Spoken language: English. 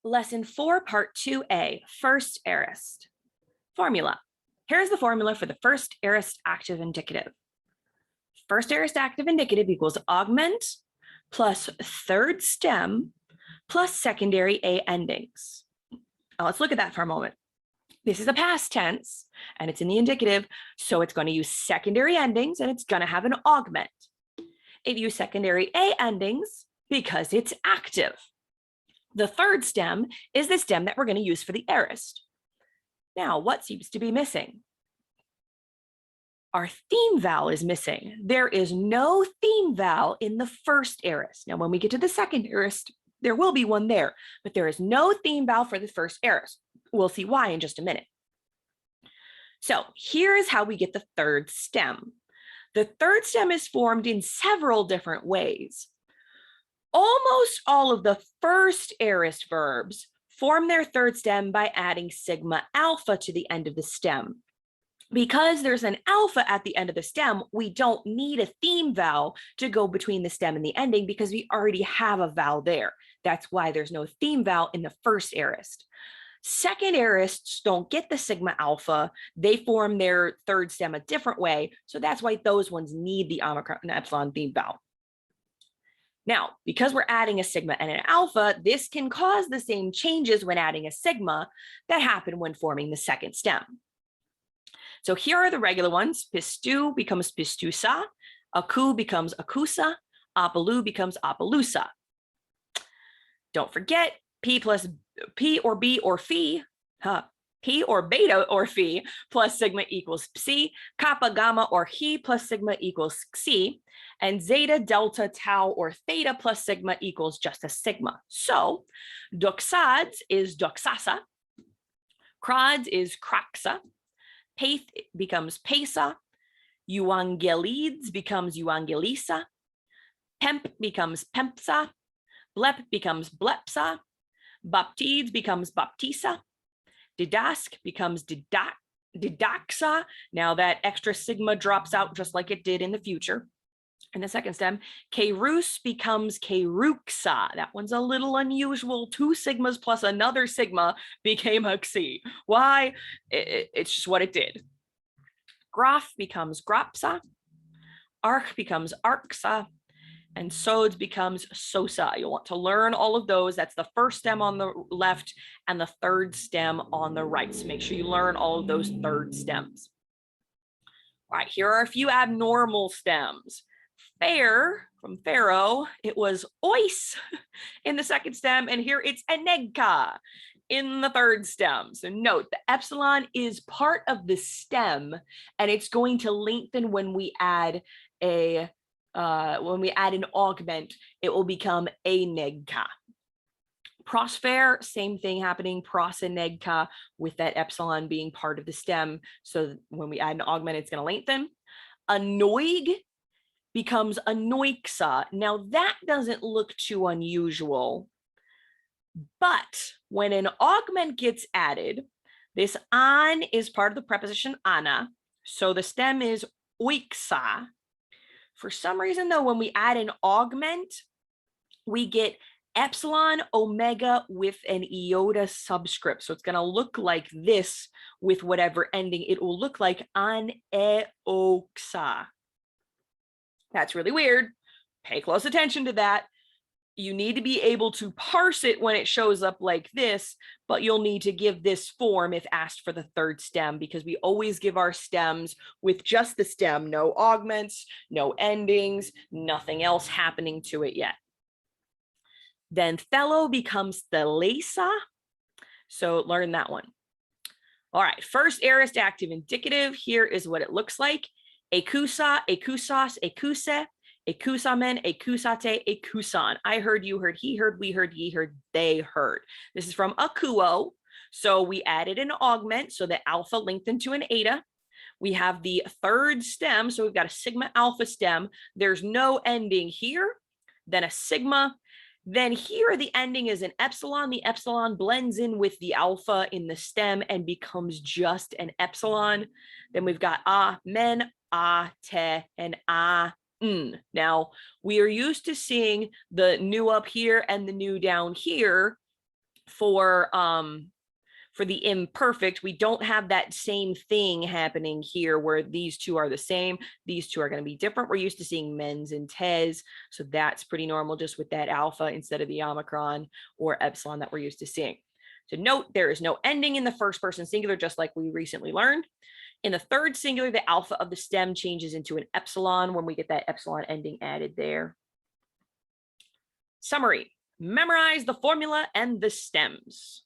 Lesson 4, Part 2A, First Aorist. Formula. Here's the formula for the first aorist active indicative. First aorist active indicative equals augment plus third stem plus secondary A endings. Now let's look at that for a moment. This is a past tense and it's in the indicative, so it's going to use secondary endings and it's going to have an augment. It used secondary A endings because it's active. The third stem is the stem that we're going to use for the aorist. Now, what seems to be missing? Our theme vowel is missing. There is no theme vowel in the first aorist. Now, when we get to the second aorist, there will be one there, but there is no theme vowel for the first aorist. We'll see why in just a minute. So here is how we get the third stem. The third stem is formed in several different ways. Almost all of the first aorist verbs form their third stem by adding sigma alpha to the end of the stem. Because there's an alpha at the end of the stem, we don't need a theme vowel to go between the stem and the ending because we already have a vowel there. That's why there's no theme vowel in the first aorist. Second aorists don't get the sigma alpha. They form their third stem a different way. So that's why those ones need the omicron and epsilon theme vowel. Now, because we're adding a sigma and an alpha, this can cause the same changes when adding a sigma that happen when forming the second stem. So here are the regular ones. Pistu becomes pistusa, aku becomes akusa, apalu becomes apalusa. Don't forget P plus P or B or phi, P or beta or phi plus sigma equals psi, kappa, gamma, or he plus sigma equals xi, and zeta, delta, tau, or theta plus sigma equals just a sigma. So doxads is doxasa, crods is craxa, paith becomes pesa, euangelides becomes euangelisa, pemp becomes pempsa, blep becomes blepsa, baptides becomes baptisa, didask becomes didaxa. Now that extra sigma drops out just like it did in the future. In the second stem, kerus becomes keruxa. That one's a little unusual. 2 sigmas plus another sigma became a xi. Why? It's just what it did. Graph becomes grapsa. Arch becomes arxa. And sods becomes sosa. You'll want to learn all of those. That's the first stem on the left and the third stem on the right. So make sure you learn all of those third stems. All right, here are a few abnormal stems. Fair, from pharaoh, it was ois in the second stem, and here it's enegka in the third stem. So note the epsilon is part of the stem, and it's going to lengthen when we add an augment. It will become enegka. Prosper, same thing happening, prosenegka, with that epsilon being part of the stem. So when we add an augment, it's going to lengthen. Anoig becomes anoixa. Now that doesn't look too unusual, but when an augment gets added, this an is part of the preposition ana, so the stem is oixa. For some reason though, when we add an augment, we get epsilon omega with an iota subscript. So it's going to look like this with whatever ending. It will look like an eoxa. That's really weird. Pay close attention to that. You need to be able to parse it when it shows up like this, but you'll need to give this form if asked for the third stem, because we always give our stems with just the stem, no augments, no endings, nothing else happening to it yet. Then thello becomes thelesa. So learn that one. All right, first aorist active indicative. Here is what it looks like. Ekusa, ekusas, ekuse, ekusamen, ekusate, ekusan. I heard, you heard, he heard, we heard, ye heard, they heard. This is from akuo. So we added an augment, so the alpha lengthened to an eta. We have the third stem, so we've got a sigma alpha stem. There's no ending here, then a sigma. Then here the ending is an epsilon. The epsilon blends in with the alpha in the stem and becomes just an epsilon. Then we've got a, men, a, te, and a, n. Now, we are used to seeing the nu up here and the nu down here for the imperfect, we don't have that same thing happening here where these two are the same. These two are going to be different. We're used to seeing mens and tes. So that's pretty normal just with that alpha instead of the omicron or epsilon that we're used to seeing. So note, there is no ending in the first person singular, just like we recently learned. In the third singular, the alpha of the stem changes into an epsilon when we get that epsilon ending added there. Summary: memorize the formula and the stems.